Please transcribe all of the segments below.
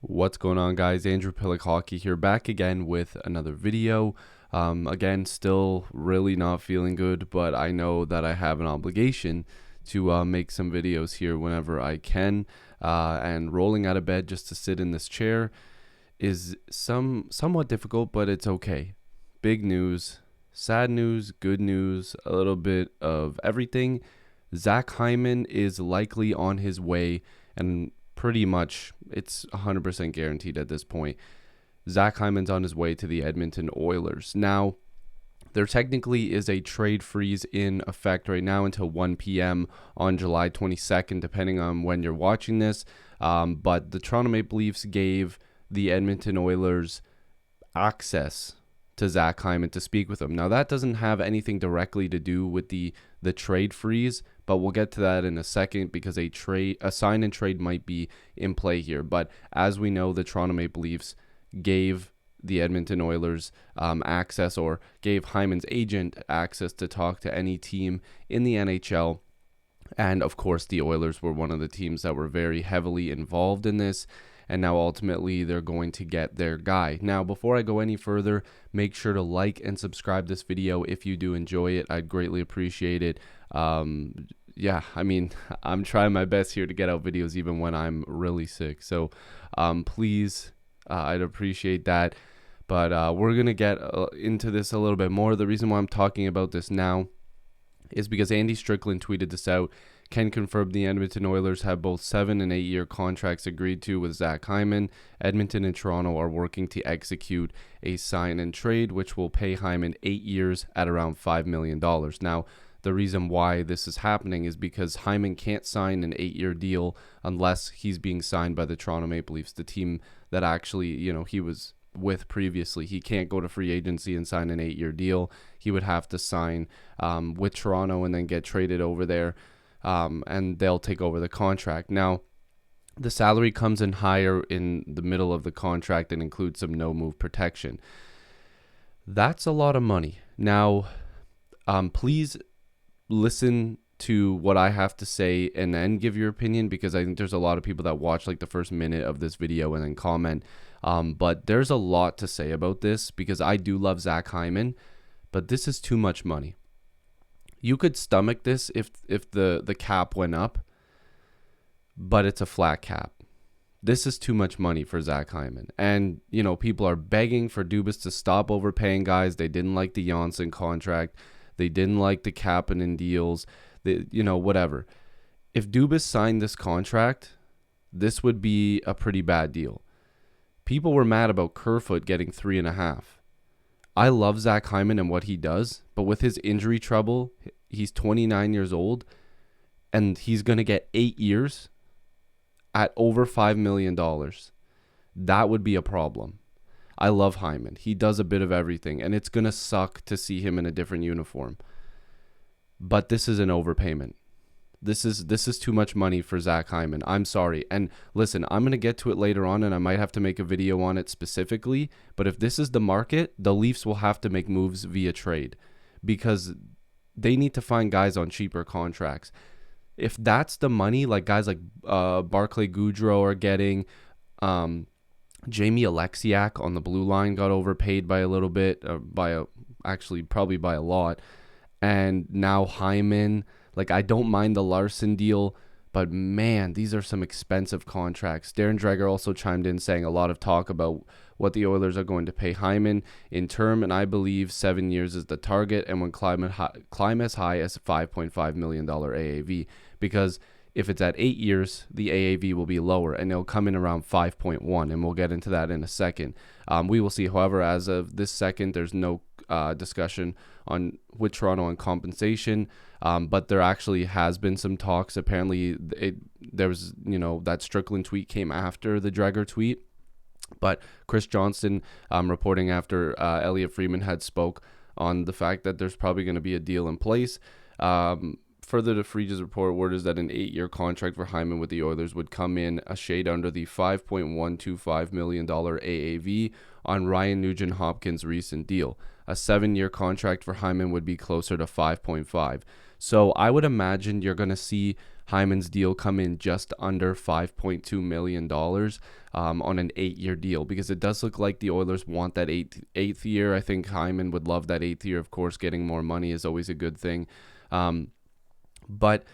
What's going on, guys? Andrew Piluk Hockey here, back again with another video. Again, still really not feeling good, but I know that I have an obligation to make some videos here whenever I can. And rolling out of bed just to sit in this chair is somewhat difficult, but it's okay. Big news, sad news, good news, a little bit of everything. Zach Hyman is likely on his way, and pretty much it's 100% guaranteed at this point. Zach Hyman's on his way to the Edmonton Oilers. Now, there technically is a trade freeze in effect right now until 1 p.m. on July 22nd, depending on when you're watching this. But the Toronto Maple Leafs gave the Edmonton Oilers access to Zach Hyman to speak with him. Now, that doesn't have anything directly to do with the trade freeze, but we'll get to that in a second because a sign and trade might be in play here. But as we know, the Toronto Maple Leafs gave the Edmonton Oilers access, or gave Hyman's agent access to talk to any team in the NHL. And of course, the Oilers were one of the teams that were very heavily involved in this. And now ultimately they're going to get their guy. Now, before I go any further, make sure to like and subscribe this video if you do enjoy it. I'd greatly appreciate it. Yeah, I mean, I'm trying my best here to get out videos even when I'm really sick. So please, I'd appreciate that. But we're going to get into this a little bit more. The reason why I'm talking about this now is because Andy Strickland tweeted this out. Can confirm the Edmonton Oilers have both 7 and 8 year contracts agreed to with Zach Hyman. Edmonton and Toronto are working to execute a sign and trade, which will pay Hyman 8 years at around $5 million. Now, the reason why this is happening is because Hyman can't sign an 8-year deal unless he's being signed by the Toronto Maple Leafs, the team that actually, he was with previously. He can't go to free agency and sign an 8-year deal. He would have to sign with Toronto and then get traded over there. And they'll take over the contract. Now, the salary comes in higher in the middle of the contract and includes some no-move protection. That's a lot of money. Now, please listen to what I have to say and then give your opinion, because I think there's a lot of people that watch like the first minute of this video and then comment. But there's a lot to say about this because I do love Zach Hyman, but this is too much money. You could stomach this if the cap went up, but it's a flat cap. This is too much money for Zach Hyman. And, people are begging for Dubas to stop overpaying guys. They didn't like the Janssen contract. They didn't like the Kapanen deals. Whatever. If Dubas signed this contract, this would be a pretty bad deal. People were mad about Kerfoot getting 3.5. I love Zach Hyman and what he does, but with his injury trouble, he's 29 years old, and he's going to get 8 years at over $5 million. That would be a problem. I love Hyman. He does a bit of everything, and it's going to suck to see him in a different uniform. But this is an overpayment. This is too much money for Zach Hyman. I'm sorry. And listen, I'm going to get to it later on, and I might have to make a video on it specifically. But if this is the market, the Leafs will have to make moves via trade because they need to find guys on cheaper contracts. If that's the money, like guys like Barclay Goodrow are getting, Jamie Alexiak on the blue line got overpaid by a little bit, probably by a lot. And now Hyman. Like, I don't mind the Larson deal, but man, these are some expensive contracts. Darren Dreger also chimed in saying a lot of talk about what the Oilers are going to pay Hyman in term, and I believe 7 years is the target, and when climb as high as $5.5 million AAV, because if it's at 8 years, the AAV will be lower, and it'll come in around 5.1, and we'll get into that in a second. We will see. However, as of this second, there's no discussion with Toronto on compensation, but there actually has been some talks. Apparently, there was that Strickland tweet came after the Dreger tweet, but Chris Johnston reporting after Elliot Friedman had spoke on the fact that there's probably going to be a deal in place. Further to Friege's report, word is that an 8-year contract for Hyman with the Oilers would come in a shade under the $5.125 million AAV on Ryan Nugent-Hopkins' recent deal. A 7-year contract for Hyman would be closer to 5.5. So I would imagine you're going to see Hyman's deal come in just under $5.2 million on an 8-year deal, because it does look like the Oilers want that eighth year. I think Hyman would love that 8th year. Of course, getting more money is always a good thing. But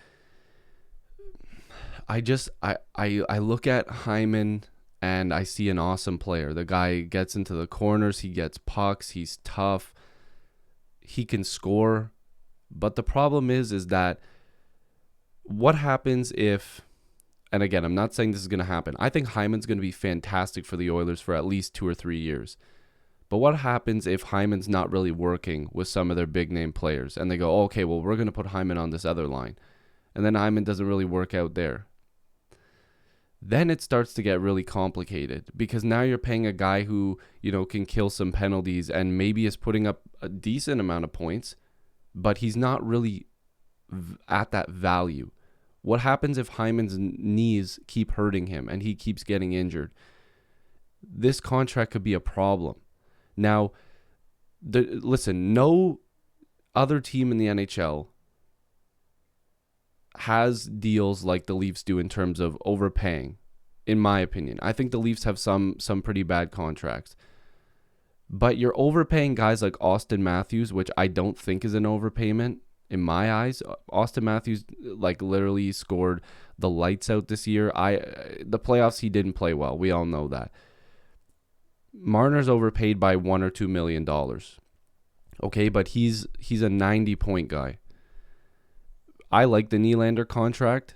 I look at Hyman and I see an awesome player. The guy gets into the corners, he gets pucks, he's tough, he can score. But the problem is that what happens if, and again, I'm not saying this is going to happen. I think Hyman's going to be fantastic for the Oilers for at least 2 or 3 years. But what happens if Hyman's not really working with some of their big name players and they go, oh, okay, well, we're going to put Hyman on this other line. And then Hyman doesn't really work out there. Then it starts to get really complicated, because now you're paying a guy who, can kill some penalties and maybe is putting up a decent amount of points, but he's not really at that value. What happens if Hyman's knees keep hurting him and he keeps getting injured? This contract could be a problem. Now, listen, no other team in the NHL has deals like the Leafs do in terms of overpaying, in my opinion. I think the Leafs have some pretty bad contracts. But you're overpaying guys like Austin Matthews, which I don't think is an overpayment in my eyes. Austin Matthews literally scored the lights out this year. The playoffs he didn't play well. We all know that. Marner's overpaid by $1 or $2 million. Okay, but he's a 90-point guy. I like the Nylander contract,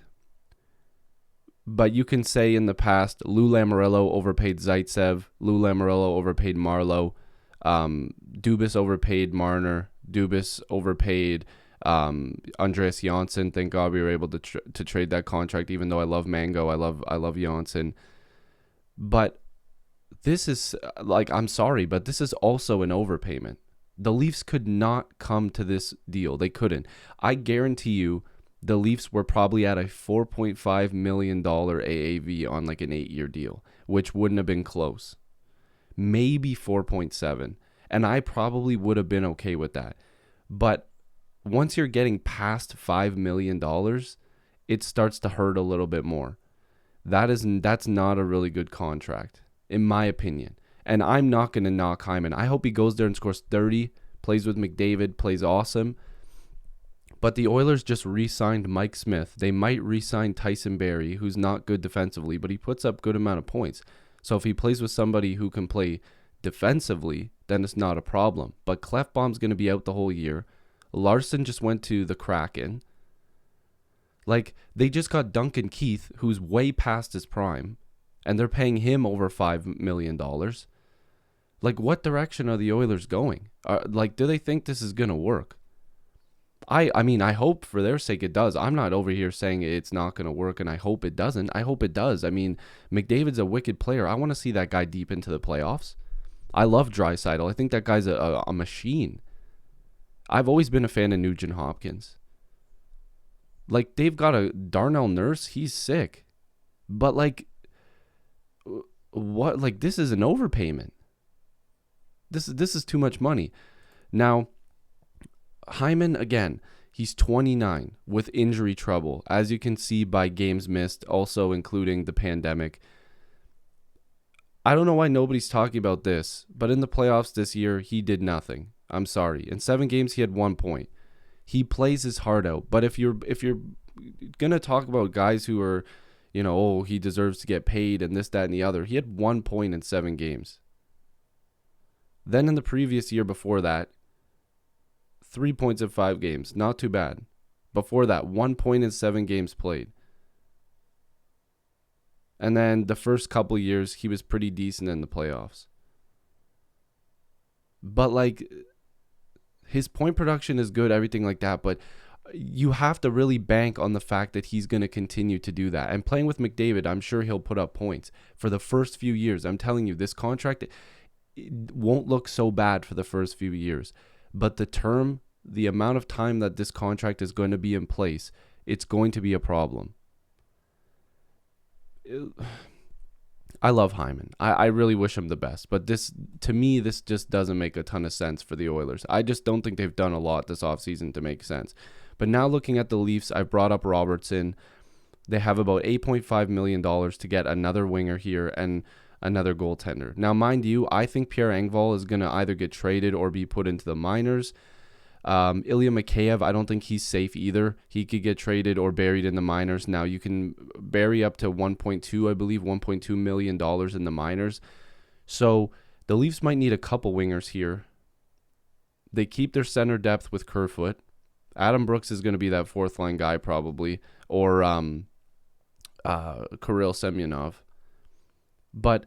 but you can say in the past, Lou Lamoriello overpaid Zaitsev, Lou Lamoriello overpaid Marleau, Dubas overpaid Marner, Dubas overpaid Andreas Janssen. Thank God we were able to trade that contract, even though I love Mango, I love Janssen. But this is, I'm sorry, but this is also an overpayment. The Leafs could not come to this deal. They couldn't. I guarantee you the Leafs were probably at a $4.5 million AAV on an 8-year deal, which wouldn't have been close. Maybe 4.7. And I probably would have been okay with that. But once you're getting past $5 million, it starts to hurt a little bit more. That's not a really good contract, in my opinion. And I'm not going to knock Hyman. I hope he goes there and scores 30, plays with McDavid, plays awesome. But the Oilers just re-signed Mike Smith. They might re-sign Tyson Barrie, who's not good defensively, but he puts up good amount of points. So if he plays with somebody who can play defensively, then it's not a problem. But Klefbom's going to be out the whole year. Larson just went to the Kraken. They just got Duncan Keith, who's way past his prime, and they're paying him over $5 million. What direction are the Oilers going? Do they think this is going to work? I mean, I hope for their sake it does. I'm not over here saying it's not going to work, and I hope it doesn't. I hope it does. I mean, McDavid's a wicked player. I want to see that guy deep into the playoffs. I love Draisaitl. I think that guy's a machine. I've always been a fan of Nugent Hopkins. They've got a Darnell Nurse. He's sick. But, what? This is an overpayment. This is too much money. Now, Hyman, again, he's 29 with injury trouble, as you can see by games missed, also including the pandemic. I don't know why nobody's talking about this, but in the playoffs this year, he did nothing. I'm sorry. In 7 games, he had 1 point. He plays his heart out. But if you're gonna talk about guys who are, he deserves to get paid and this, that, and the other, he had 1 point in 7 games. Then in the previous year before that, 3 points in 5 games. Not too bad. Before that, 1 point in 7 games played. And then the first couple years, he was pretty decent in the playoffs. But his point production is good, everything like that. But you have to really bank on the fact that he's going to continue to do that. And playing with McDavid, I'm sure he'll put up points for the first few years. I'm telling you, this contract it won't look so bad for the first few years. But the amount of time that this contract is going to be in place, it's going to be a problem. I love Hyman. I really wish him the best. But to me, this just doesn't make a ton of sense for the Oilers. I just don't think they've done a lot this offseason to make sense. But now looking at the Leafs, I brought up Robertson. They have about $8.5 million to get another winger here and another goaltender. Now, mind you, I think Pierre Engvall is going to either get traded or be put into the minors. Ilya Mikheyev, I don't think he's safe either. He could get traded or buried in the minors. Now, you can bury up to $1.2 million in the minors. So the Leafs might need a couple wingers here. They keep their center depth with Kerfoot. Adam Brooks is going to be that fourth line guy probably, or Kirill Semyonov. But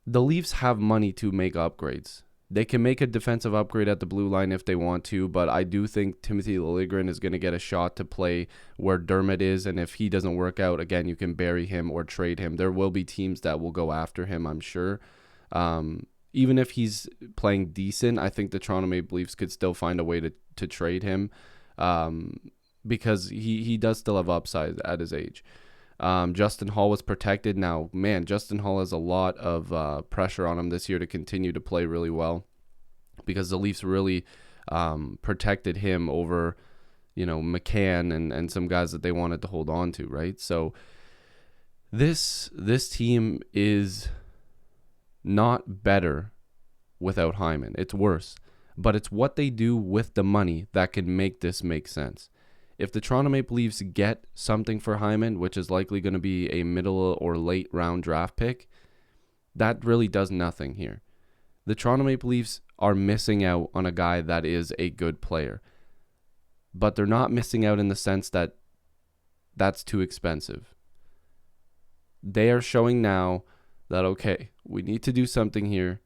the Leafs have money to make upgrades. They can make a defensive upgrade at the blue line if they want to, but I do think Timothy Liljegren is going to get a shot to play where Dermott is, and if he doesn't work out, again, you can bury him or trade him. There will be teams that will go after him, I'm sure. Even if he's playing decent, I think the Toronto Maple Leafs could still find a way to trade him because he does still have upside at his age. Justin Hall was protected. Now, man, Justin Hall has a lot of pressure on him this year to continue to play really well because the Leafs really protected him over, McCann and some guys that they wanted to hold on to, right? So this team is not better without Hyman. It's worse. But it's what they do with the money that can make this make sense. If the Toronto Maple Leafs get something for Hyman, which is likely going to be a middle or late round draft pick, that really does nothing here. The Toronto Maple Leafs are missing out on a guy that is a good player. But they're not missing out in the sense that that's too expensive. They are showing now that, okay, we need to do something here,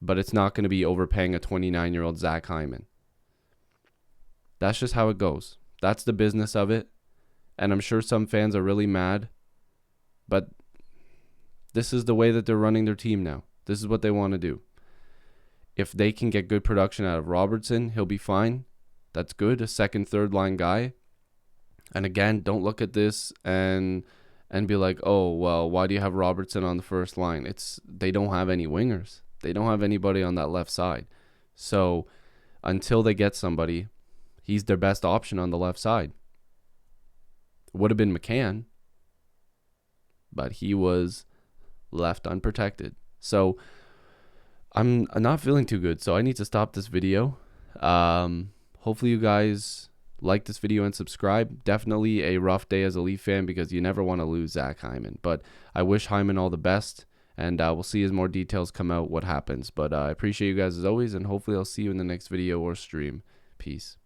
but it's not going to be overpaying a 29-year-old Zach Hyman. That's just how it goes. That's the business of it. And I'm sure some fans are really mad. But this is the way that they're running their team now. This is what they want to do. If they can get good production out of Robertson, he'll be fine. That's good. A second, third line guy. And again, don't look at this and be like, oh, well, why do you have Robertson on the first line? They don't have any wingers. They don't have anybody on that left side. So until they get somebody, he's their best option on the left side. Would have been McCann, but he was left unprotected. So I'm not feeling too good, so I need to stop this video. Hopefully you guys like this video and subscribe. Definitely a rough day as a Leaf fan because you never want to lose Zach Hyman. But I wish Hyman all the best, and we'll see as more details come out what happens. But I appreciate you guys as always, and hopefully I'll see you in the next video or stream. Peace.